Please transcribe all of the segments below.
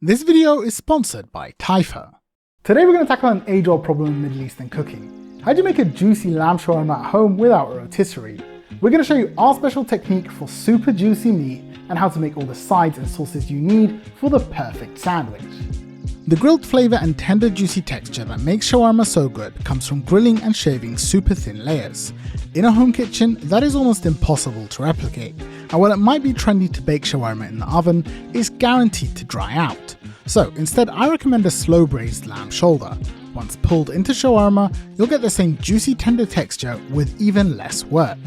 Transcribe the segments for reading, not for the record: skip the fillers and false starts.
This video is sponsored by Tahina. Today we're going to tackle an age-old problem in Middle Eastern cooking. How do you make a juicy lamb shawarma at home without a rotisserie? We're going to show you our special technique for super juicy meat and how to make all the sides and sauces you need for the perfect sandwich. The grilled flavour and tender juicy texture that makes shawarma so good comes from grilling and shaving super thin layers. In a home kitchen, that is almost impossible to replicate, and while it might be trendy to bake shawarma in the oven, it's guaranteed to dry out. So instead, I recommend a slow braised lamb shoulder. Once pulled into shawarma, you'll get the same juicy tender texture with even less work.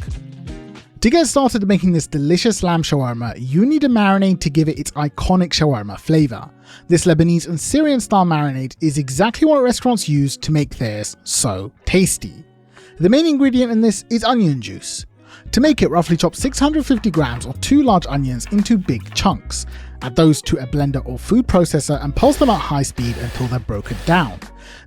To get started making this delicious lamb shawarma, you need a marinade to give it its iconic shawarma flavour. This Lebanese and Syrian style marinade is exactly what restaurants use to make theirs so tasty. The main ingredient in this is onion juice. To make it, roughly chop 650 grams or 2 large onions into big chunks. Add those to a blender or food processor and pulse them at high speed until they're broken down.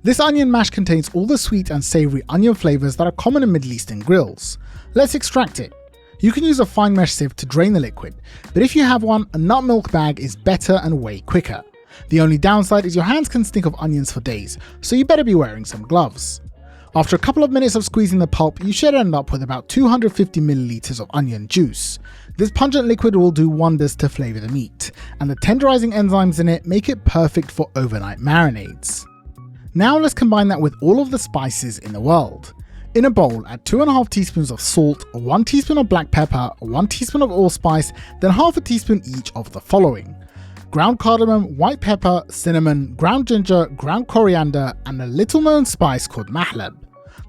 This onion mash contains all the sweet and savoury onion flavours that are common in Middle Eastern grills. Let's extract it. You can use a fine mesh sieve to drain the liquid, but if you have one, a nut milk bag is better and way quicker. The only downside is your hands can stink of onions for days, so you better be wearing some gloves. After a couple of minutes of squeezing the pulp, you should end up with about 250 milliliters of onion juice. This pungent liquid will do wonders to flavour the meat, and the tenderizing enzymes in it make it perfect for overnight marinades. Now let's combine that with all of the spices in the world. In a bowl, add 2.5 teaspoons of salt, 1 teaspoon of black pepper, 1 teaspoon of allspice, then half a teaspoon each of the following: ground cardamom, white pepper, cinnamon, ground ginger, ground coriander, and a little known spice called mahlab.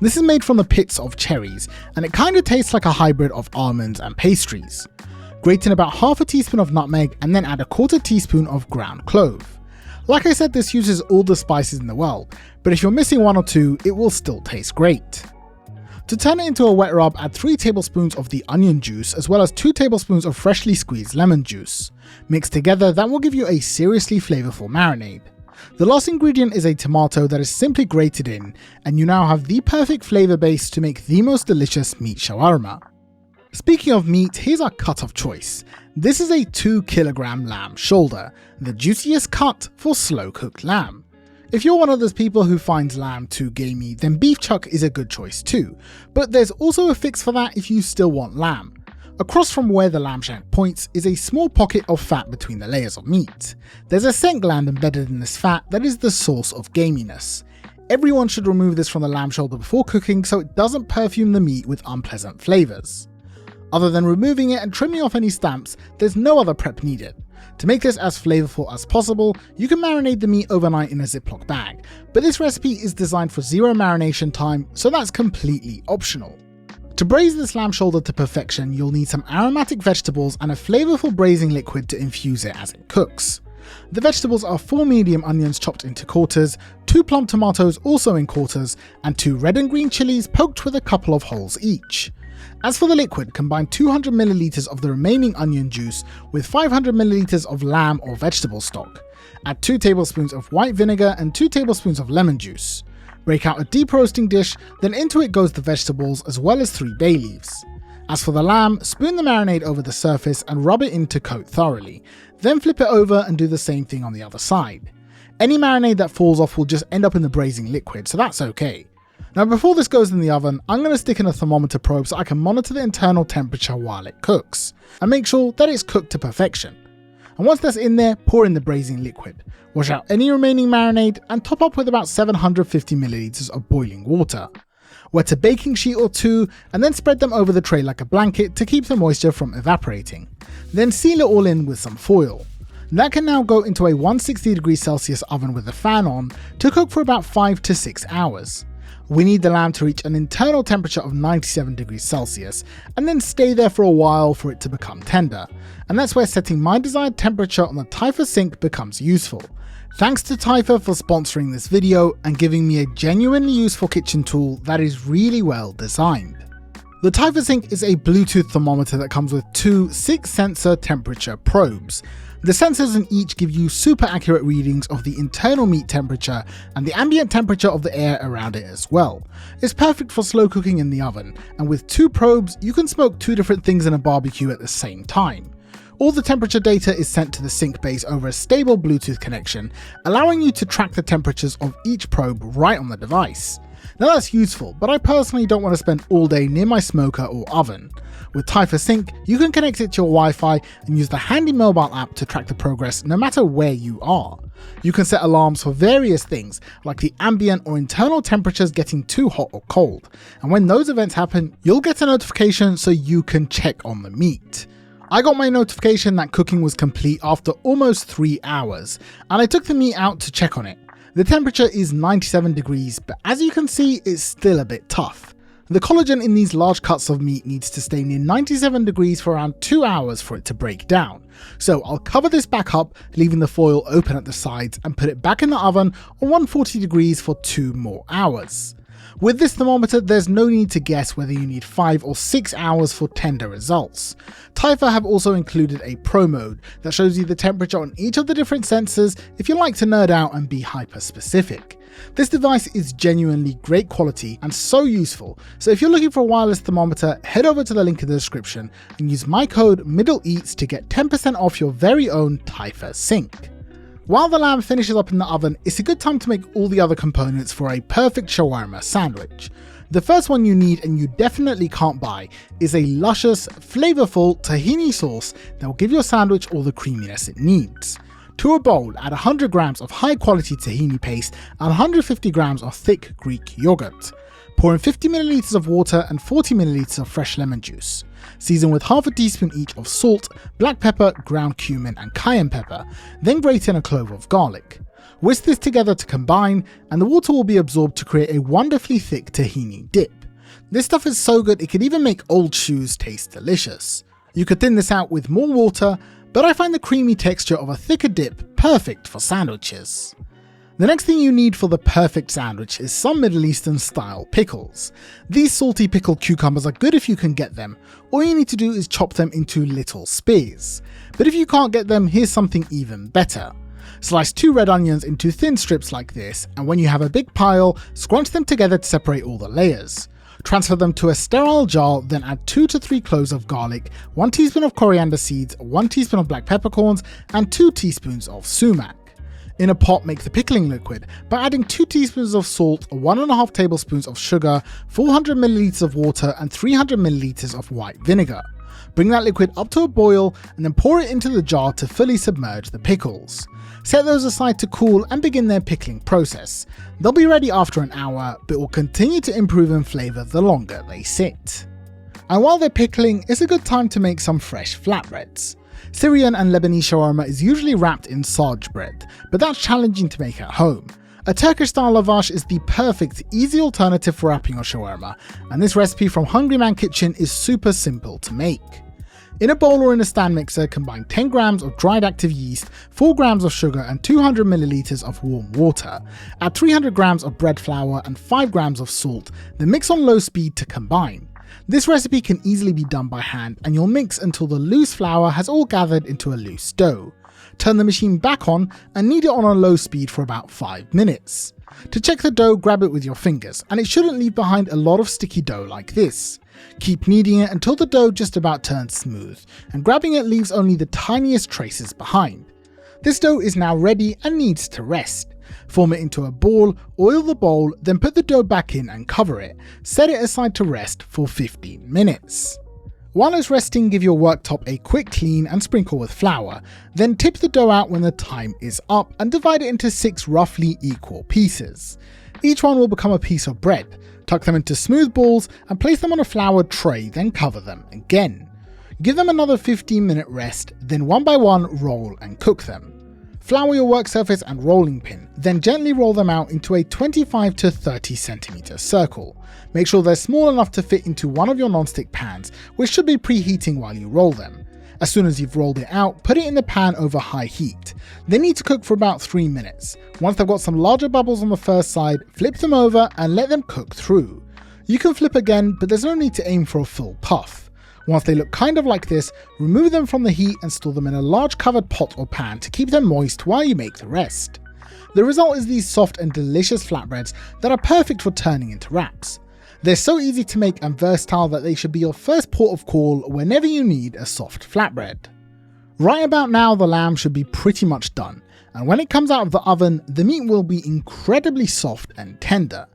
This is made from the pits of cherries, and it kinda tastes like a hybrid of almonds and pastries. Grate in about half a teaspoon of nutmeg and then add a 1/4 teaspoon of ground clove. Like I said, this uses all the spices in the world, but if you're missing 1 or 2, it will still taste great. To turn it into a wet rub, add 3 tablespoons of the onion juice as well as 2 tablespoons of freshly squeezed lemon juice. Mix together, that will give you a seriously flavourful marinade. The last ingredient is a tomato that is simply grated in, and you now have the perfect flavour base to make the most delicious meat shawarma. Speaking of meat, here's our cut of choice. This is a 2 kilogram lamb shoulder, the juiciest cut for slow cooked lamb. If you're one of those people who finds lamb too gamey, then beef chuck is a good choice too, but there's also a fix for that if you still want lamb. Across from where the lamb shank points is a small pocket of fat between the layers of meat. There's a scent gland embedded in this fat that is the source of gaminess. Everyone should remove this from the lamb shoulder before cooking so it doesn't perfume the meat with unpleasant flavours. Other than removing it and trimming off any stamps, there's no other prep needed. To make this as flavourful as possible, you can marinate the meat overnight in a Ziploc bag, but this recipe is designed for 0 marination time, so that's completely optional. To braise this lamb shoulder to perfection, you'll need some aromatic vegetables and a flavourful braising liquid to infuse it as it cooks. The vegetables are 4 medium onions chopped into quarters, 2 plum tomatoes also in quarters, and 2 red and green chillies poked with a couple of holes each. As for the liquid, combine 200 milliliters of the remaining onion juice with 500 milliliters of lamb or vegetable stock. Add 2 tablespoons of white vinegar and 2 tablespoons of lemon juice. Break out a deep roasting dish, then into it goes the vegetables as well as 3 bay leaves. As for the lamb, spoon the marinade over the surface and rub it in to coat thoroughly. Then flip it over and do the same thing on the other side. Any marinade that falls off will just end up in the braising liquid, so that's okay. Now before this goes in the oven, I'm going to stick in a thermometer probe so I can monitor the internal temperature while it cooks, and make sure that it's cooked to perfection. And once that's in there, pour in the braising liquid. Wash out any remaining marinade and top up with about 750 milliliters of boiling water. Wet a baking sheet or 2 and then spread them over the tray like a blanket to keep the moisture from evaporating. Then seal it all in with some foil. That can now go into a 160°C oven with the fan on to cook for about 5 to 6 hours. We need the lamb to reach an internal temperature of 97°C and then stay there for a while for it to become tender, and that's where setting my desired temperature on the Tahina sink becomes useful. Thanks to Tahina for sponsoring this video and giving me a genuinely useful kitchen tool that is really well designed. The Tahina sink is a Bluetooth thermometer that comes with 2 6-sensor temperature probes. The sensors in each give you super accurate readings of the internal meat temperature and the ambient temperature of the air around it as well. It's perfect for slow cooking in the oven, and with 2 probes you can smoke 2 different things in a barbecue at the same time. All the temperature data is sent to the sink base over a stable Bluetooth connection, allowing you to track the temperatures of each probe right on the device. Now that's useful, but I personally don't want to spend all day near my smoker or oven. With Tahina Sync, you can connect it to your Wi-Fi and use the handy mobile app to track the progress no matter where you are. You can set alarms for various things, like the ambient or internal temperatures getting too hot or cold, and when those events happen, you'll get a notification so you can check on the meat. I got my notification that cooking was complete after almost 3 hours, and I took the meat out to check on it. The temperature is 97 degrees, but as you can see, it's still a bit tough. The collagen in these large cuts of meat needs to stay near 97 degrees for around 2 hours for it to break down. So I'll cover this back up, leaving the foil open at the sides, and put it back in the oven on 140 degrees for 2 more hours. With this thermometer, there's no need to guess whether you need 5 or 6 hours for tender results. Tahina have also included a pro mode that shows you the temperature on each of the different sensors if you like to nerd out and be hyper specific. This device is genuinely great quality and so useful, so if you're looking for a wireless thermometer, head over to the link in the description and use my code MIDDLEEATS to get 10% off your very own Tahina Sync. While the lamb finishes up in the oven, it's a good time to make all the other components for a perfect shawarma sandwich. The first one you need, and you definitely can't buy, is a luscious, flavorful tahini sauce that will give your sandwich all the creaminess it needs. To a bowl, add 100 grams of high quality tahini paste and 150 grams of thick Greek yogurt. Pour in 50 milliliters of water and 40 milliliters of fresh lemon juice. Season with half a teaspoon each of salt, black pepper, ground cumin and cayenne pepper, then grate in a clove of garlic. Whisk this together to combine, and the water will be absorbed to create a wonderfully thick tahini dip. This stuff is so good it could even make old shoes taste delicious. You could thin this out with more water, but I find the creamy texture of a thicker dip perfect for sandwiches. The next thing you need for the perfect sandwich is some Middle Eastern style pickles. These salty pickled cucumbers are good if you can get them. All you need to do is chop them into little spears. But if you can't get them, here's something even better. Slice 2 red onions into thin strips like this, and when you have a big pile, scrunch them together to separate all the layers. Transfer them to a sterile jar, then add 2 to 3 cloves of garlic, 1 teaspoon of coriander seeds, 1 teaspoon of black peppercorns, and 2 teaspoons of sumac. In a pot, make the pickling liquid by adding 2 teaspoons of salt, 1.5 tablespoons of sugar, 400 milliliters of water, and 300 milliliters of white vinegar. Bring that liquid up to a boil and then pour it into the jar to fully submerge the pickles. Set those aside to cool and begin their pickling process. They'll be ready after an hour, but will continue to improve in flavour the longer they sit. And while they're pickling, it's a good time to make some fresh flatbreads. Syrian and Lebanese shawarma is usually wrapped in sarge bread, but that's challenging to make at home. A Turkish style lavash is the perfect, easy alternative for wrapping your shawarma, and this recipe from Hungry Man Kitchen is super simple to make. In a bowl or in a stand mixer, combine 10 grams of dried active yeast, 4 grams of sugar and 200 milliliters of warm water. Add 300 grams of bread flour and 5 grams of salt, then mix on low speed to combine. This recipe can easily be done by hand, and you'll mix until the loose flour has all gathered into a loose dough. Turn the machine back on and knead it on a low speed for about 5 minutes. To check the dough, grab it with your fingers, and it shouldn't leave behind a lot of sticky dough like this. Keep kneading it until the dough just about turns smooth, and grabbing it leaves only the tiniest traces behind. This dough is now ready and needs to rest. Form it into a ball, oil the bowl, then put the dough back in and cover it. Set it aside to rest for 15 minutes. While it's resting, give your worktop a quick clean and sprinkle with flour. Then tip the dough out when the time is up and divide it into 6 roughly equal pieces. Each one will become a piece of bread. Tuck them into smooth balls and place them on a floured tray, then cover them again. Give them another 15-minute rest, then one by one roll and cook them. Flour your work surface and rolling pin, then gently roll them out into a 25 to 30 centimeter circle. Make sure they're small enough to fit into one of your non-stick pans, which should be preheating while you roll them. As soon as you've rolled it out, put it in the pan over high heat. They need to cook for about 3 minutes. Once they've got some larger bubbles on the first side, flip them over and let them cook through. You can flip again, but there's no need to aim for a full puff. Once they look kind of like this, remove them from the heat and store them in a large covered pot or pan to keep them moist while you make the rest. The result is these soft and delicious flatbreads that are perfect for turning into wraps. They're so easy to make and versatile that they should be your first port of call whenever you need a soft flatbread. Right about now, the lamb should be pretty much done, and when it comes out of the oven, the meat will be incredibly soft and tender.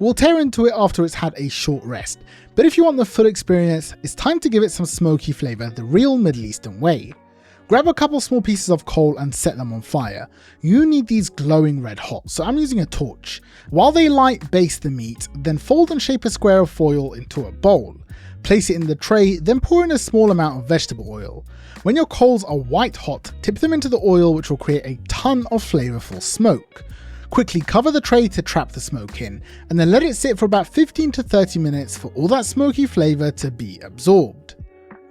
We'll tear into it after it's had a short rest, but if you want the full experience, it's time to give it some smoky flavour the real Middle Eastern way. Grab a couple small pieces of coal and set them on fire. You need these glowing red hot, so I'm using a torch. While they light, baste the meat, then fold and shape a square of foil into a bowl. Place it in the tray, then pour in a small amount of vegetable oil. When your coals are white hot, tip them into the oil, which will create a ton of flavourful smoke. Quickly cover the tray to trap the smoke in, and then let it sit for about 15 to 30 minutes for all that smoky flavour to be absorbed.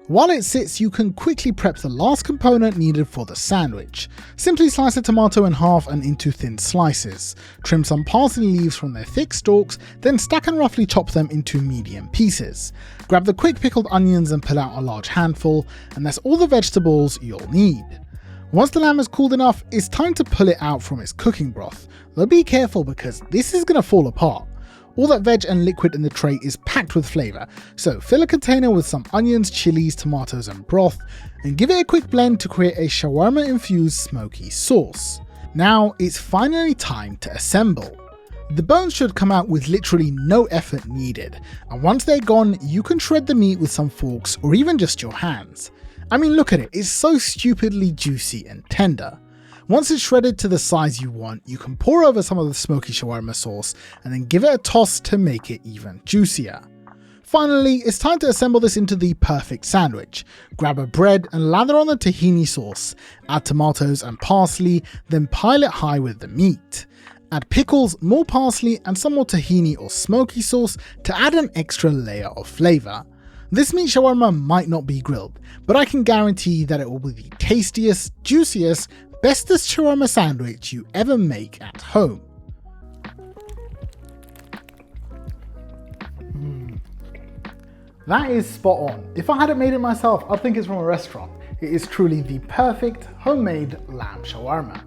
While it sits, you can quickly prep the last component needed for the sandwich. Simply slice a tomato in half and into thin slices. Trim some parsley leaves from their thick stalks, then stack and roughly chop them into medium pieces. Grab the quick pickled onions and pull out a large handful, and that's all the vegetables you'll need. Once the lamb is cooled enough, it's time to pull it out from its cooking broth. Though be careful because this is going to fall apart. All that veg and liquid in the tray is packed with flavour, so fill a container with some onions, chillies, tomatoes and broth, and give it a quick blend to create a shawarma infused smoky sauce. Now it's finally time to assemble. The bones should come out with literally no effort needed, and once they're gone, you can shred the meat with some forks or even just your hands. I mean, look at it, it's so stupidly juicy and tender. Once it's shredded to the size you want, you can pour over some of the smoky shawarma sauce and then give it a toss to make it even juicier. Finally, it's time to assemble this into the perfect sandwich. Grab a bread and lather on the tahini sauce, add tomatoes and parsley, then pile it high with the meat. Add pickles, more parsley and some more tahini or smoky sauce to add an extra layer of flavour. This meat shawarma might not be grilled, but I can guarantee that it will be the tastiest, juiciest, bestest shawarma sandwich you ever make at home. That is spot on. If I hadn't made it myself, I'd think it's from a restaurant. It is truly the perfect homemade lamb shawarma.